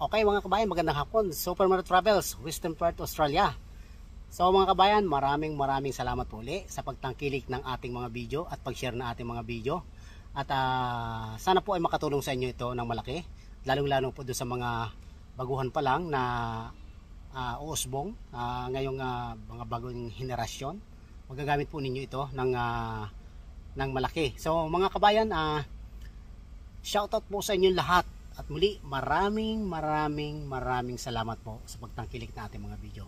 Okay mga kabayan, magandang hapon. Super Mario Travels, Western Perth, Australia. So mga kabayan, maraming salamat po uli sa pagtangkilik ng ating mga video at pag-share ng ating mga video. At sana po ay makatulong sa inyo ito ng malaki. Lalong-lalo po doon sa mga baguhan pa lang na uusbong, ngayong mga bagong henerasyon. Magagamit po ninyo ito ng malaki. So mga kabayan, shoutout po sa inyo lahat. At muli, maraming salamat po sa pagtangkilik na ating mga video.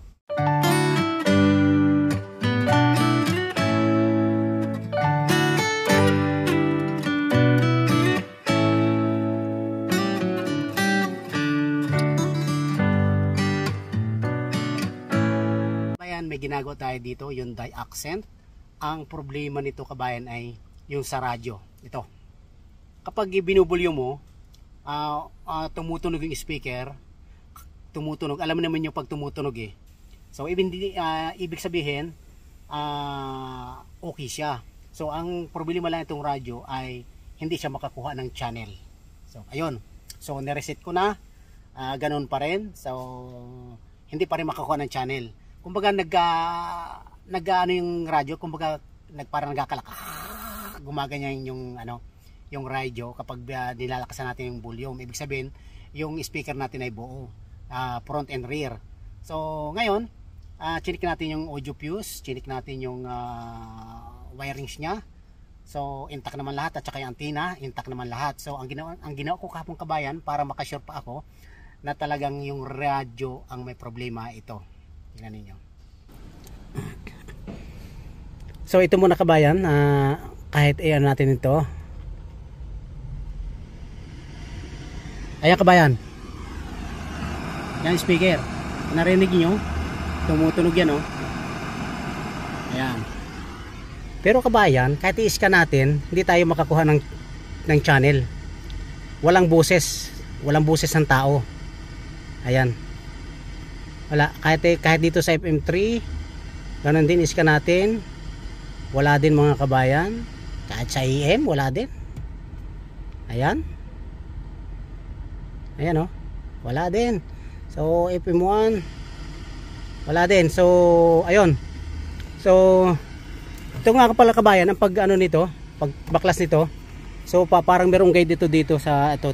Kabayan, may ginagawa tayo dito, yung Hyundai Accent. Ang problema nito kabayan ay yung sa radyo. Ito. Kapag binubulyo mo, tumutunog yung speaker, tumutunog, alam mo naman yung pag tumutunog eh. So ibig sabihin okay siya. So ang problema lang itong radyo ay hindi siya makakuha ng channel. So ayun, so nireset ko na, ganun pa rin. So hindi pa rin makakuha ng channel. Kumbaga nag-ano yung radyo, kumbaga parang nagkakalak, gumaganyan yung yung radyo kapag nilalakasan natin yung volume. Ibig sabihin, yung speaker natin ay buo, front and rear. So, ngayon, chinik natin yung audio fuse, chinik natin yung wirings niya. So, intact naman lahat at saka yung antenna, intact naman lahat. So, ang ginawa ko kahapon kabayan para makasure pa ako na talagang yung radyo ang may problema ito. Tingnan ninyo. So, ito muna kabayan, kahit i-ano natin ito. Ayan kabayan, yan speaker, narinig nyo, tumutunog yan oh. Ayan. Pero kabayan, kahit i-scan natin, hindi tayo makakuha ng channel. Walang boses ng tao. Ayan. Wala, kahit dito sa FM3, ganun din, i-scan natin, wala din mga kabayan. Kahit sa AM, wala din. Ayan. Ayan o, wala din. So FM1 wala din. So ayun. So ito nga pala kabayan, ang pag ano nito, pag baklas nito. So parang merong guide dito sa ito.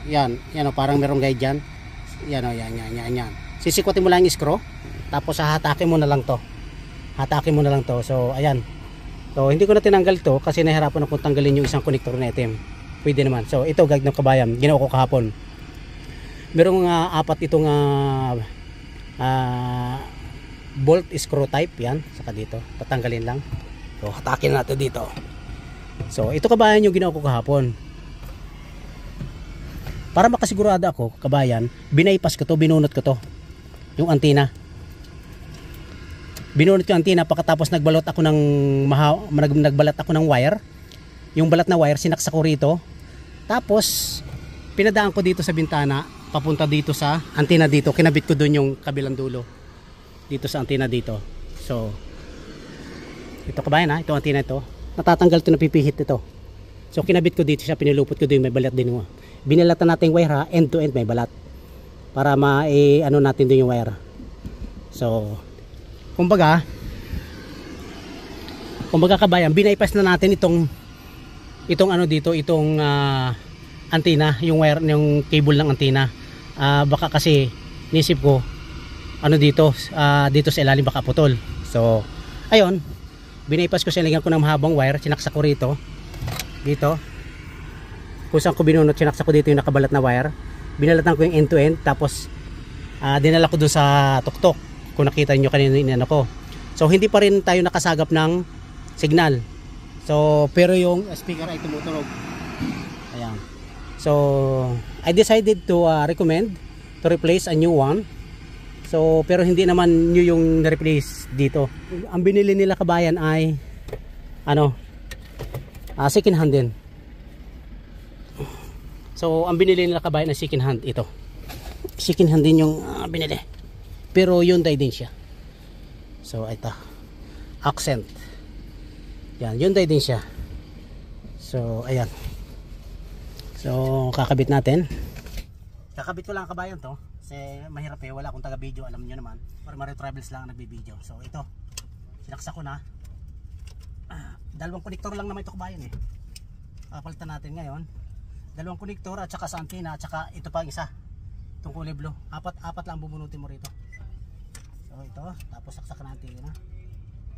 Yan o, parang merong guide diyan. Yan o, yan. Sisikwatin mo lang yung screw, tapos hahatakin mo na lang to. So ayan. So hindi ko na tinanggal to kasi nahirapan akong tanggalin yung isang connector na item. Pwede naman. So ito gag ng kabayan, ginawa ko kahapon. Merong apat itong bolt screw type yan. Saka dito, tatanggalin lang. So hatakin natin dito. So ito kabayan yung ginawa ko kahapon. Para makasigurado ako kabayan, binaypas ko to, binunot ko to. Yung antenna. Binunot yung antenna pagkatapos nagbalot ako ng wire. Yung balat na wire sinaksak ko rito. Tapos pinadaan ko dito sa bintana, papunta dito sa antenna dito. Kinabit ko doon yung kabilang dulo. Dito sa antenna dito. So ito kabayan ha, ito antenna ito. Natatanggal ito, napipihit ito. So kinabit ko dito siya, pinilupot ko doon, may balat din mo. Binalatan natin yung wire ha, end to end may balat. Para ano natin doon yung wire. So kumbaga kabayan, binaypas na natin itong ano dito, itong antenna, yung wire, yung cable ng antenna. Baka kasi nisip ko dito sa ilalim baka putol. So ayun, binaypas ko siya, lagyan ko ng mahabang wire, sinaksak ko rito dito kung saan ko binunot, sinaksak ko dito yung nakabalat na wire, binalatan ko yung end to end, tapos dinala ko dun sa tuktok. Kung nakita nyo kanina yung ko, so hindi pa rin tayo nakasagap ng signal. So pero yung speaker ay tumutunog. Ayan. So I decided to recommend to replace a new one. So pero hindi naman new yung na-replace dito. Ang binili nila kabayan ay second hand din. So ang binili nila kabayan ay second hand ito. Second hand din yung binili. Pero Hyundai din siya. So ito, Accent. Yan, Hyundai din siya. So ayan. So kakabit natin. Kakabit ko lang kabayan to. Kasi mahirap eh, wala akong taga video, alam nyo naman. Mario Travels lang ang nagbibideo. So ito, sinaksak ko na. Dalawang konektor lang naman ito kabayan eh. Papalitan natin ngayon. Dalawang konektor at saka sa antenna at saka ito pa isa. Itong kulay blue. Apat lang bubunutin mo rito. So ito, tapos saksak na antenna.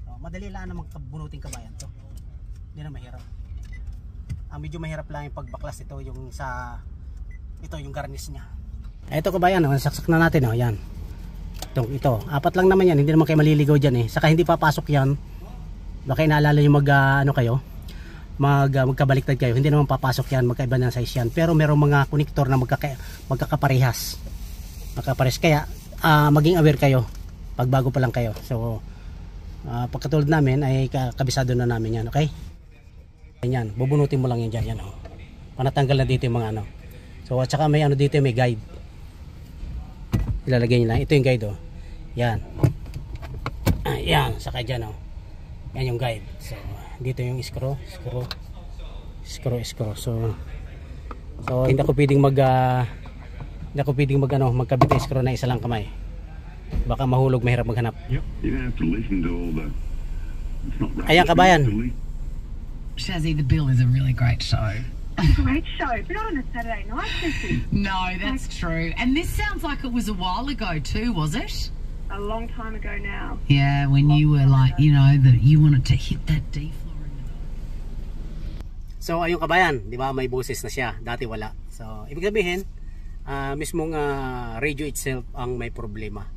So madali lang naman bunutin kabayan to. Hindi na mahirap. Ang medyo mahirap lang yung pagbaklas ito yung sa ito yung garnish niya. Ito kabayan, saksak na natin yan. Ito, apat lang naman yan, hindi naman kayo maliligaw diyan eh. Saka hindi papasok yan. Baka inaalala niyo ano kayo, magkabaliktad kayo. Hindi naman papasok yan, magkaiba ng size yan. Pero merong mga konektor na magkakaparehas. Magkaparehas kaya maging aware kayo pag bago pa lang kayo. So pagkatulad namin ay kabisado na namin yan, okay? Yan, bubunutin mo lang yan dyan, yan oh. Panatanggal na dito yung mga ano. So at saka may ano dito, may guide. Ilalagay nyo lang, ito yung guide oh. Yan. Yan, saka dyan oh. Yan yung guide. So dito yung screw. So hindi ako pwedeng magkabit ng screw na isa lang kamay. Baka mahulog, mahirap maghanap. Ayan kabayan. Shazzy, the Bill is a really great show. Great show, but not on a Saturday night, Sissy. No, that's true. And this sounds like it was a while ago too, was it? A long time ago now. Yeah, when you were like, you know, that you wanted to hit that D floor. So ayun kabayan, di ba may boses na siya, dati wala. So ibig sabihin, mismong radio itself ang may problema.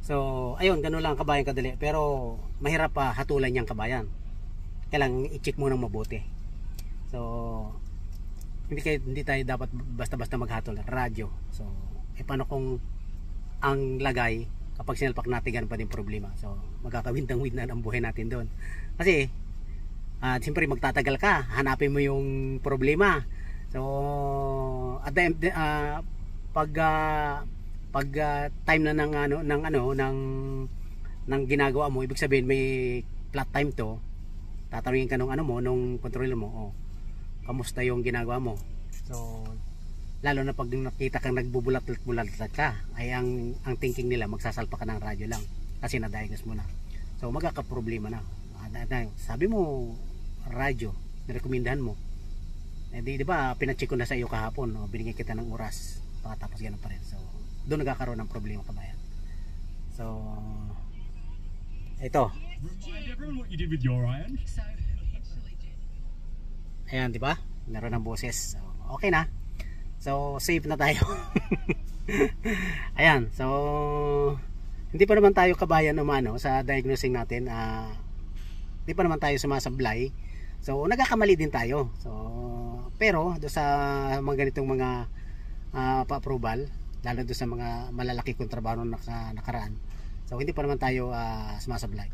So ayun, gano'n lang kabayan kadali. Pero mahirap pa hatulan niyang kabayan. Kailangan i-check mo nang mabuti. So hindi tayo dapat basta-basta maghatol radyo. So paano kung ang lagay kapag sinalpak natin, ganun pa din problema. So magkakawindang-windan ang buhay natin doon. Kasi siyempre magtatagal ka, hanapin mo yung problema. So at the end, pag time na ng ginagawa mo, ibig sabihin may flat time to, tatanungin ka nung controller mo, oh, kamusta yung ginagawa mo. So lalo na pag nakita kang nagbubulat-bulat ka, ay ang thinking nila magsasalpa ka ng radyo lang kasi na-diagnose mo na. So magkakaproblema na. Sabi mo radyo, nirekomendahan mo, di ba pinacheck ko na sa iyo kahapon, no? Binigyan kita ng oras, tapos ganun pa rin. So doon nagkakaroon ng problema kabayan. So ito, remind everyone what you did with your iron. ayan, di ba? Meron ng boses. So, okay na. So safe na tayo. Ayan, so hindi pa naman tayo kabayan sa diagnosing natin. Hindi pa naman tayo sumasablay. So nagkakamali din tayo. So pero do sa mga ganitong mga pa-approval, lalo do sa mga malalaki kontrabano nakaraan. So hindi pa naman tayo sumasablay.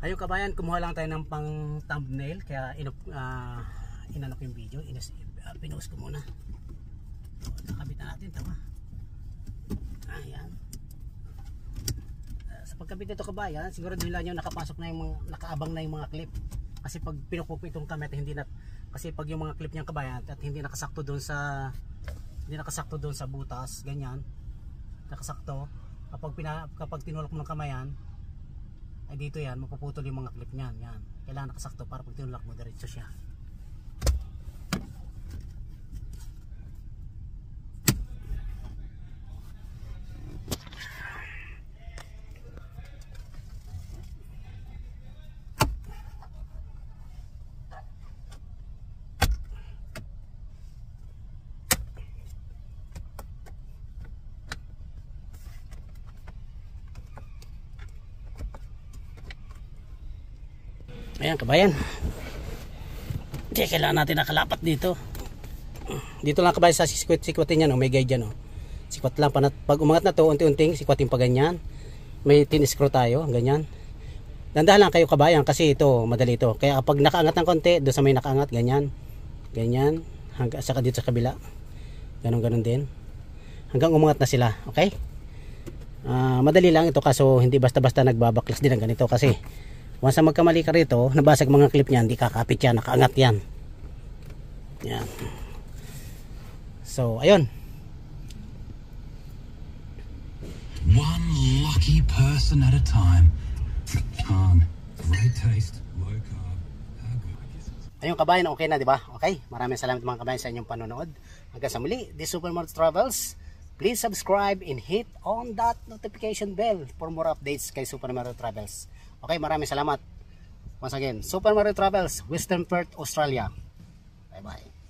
Ayun kabayan, kumuha lang tayo ng pang thumbnail, kaya inano ko yung video, pinost ko muna. So, nakabit na natin, tama. Ayan. Sa pagkabit nito kabayan, siguro nila nyo nakapasok na yung nakaabang na yung mga clip. Kasi pag pinukpok itong kamera, kasi pag yung mga clip niyang kabayan at hindi nakasakto doon sa butas, ganyan. Nakasakto, kapag tinulak mo ng kamayan, ay dito yan, mapuputol yung mga clip niyan. Yan. Kailangan nakasakto para pag tinulak mo, diretso siya. Ayan kabayan, kailangan natin nakalapat dito. Dito lang kabayan sa sikwatin yan, may guide dyan. Sikwat lang, pag umangat na to, unti-unting sikwatin pa ganyan. May tin-screw tayo, ganyan. Dandahan lang kayo kabayan kasi ito, madali ito. Kaya kapag nakaangat ng konti, doon sa may nakaangat, ganyan. Ganyan, saka dito sa kabila. Ganon din. Hanggang umangat na sila, okay? Madali lang ito, kaso hindi basta-basta nagbabaklas din ng ganito kasi once na magkamali ka rito, nabasag mga clip niyan, hindi kakapit yan, nakaangat yan. Yan. So ayun, One lucky person at a time. Han, great taste, low carb. How good. Ayun kabayan, okay na, di ba? Okay, maraming salamat mga kabayan sa inyong panonood. Hanggang sa muli, this Super Mario Travels. Please subscribe and hit on that notification bell for more updates kay Super Mario Travels. Okay, maraming salamat. Once again, Super Mario Travels, Western Perth, Australia. Bye-bye.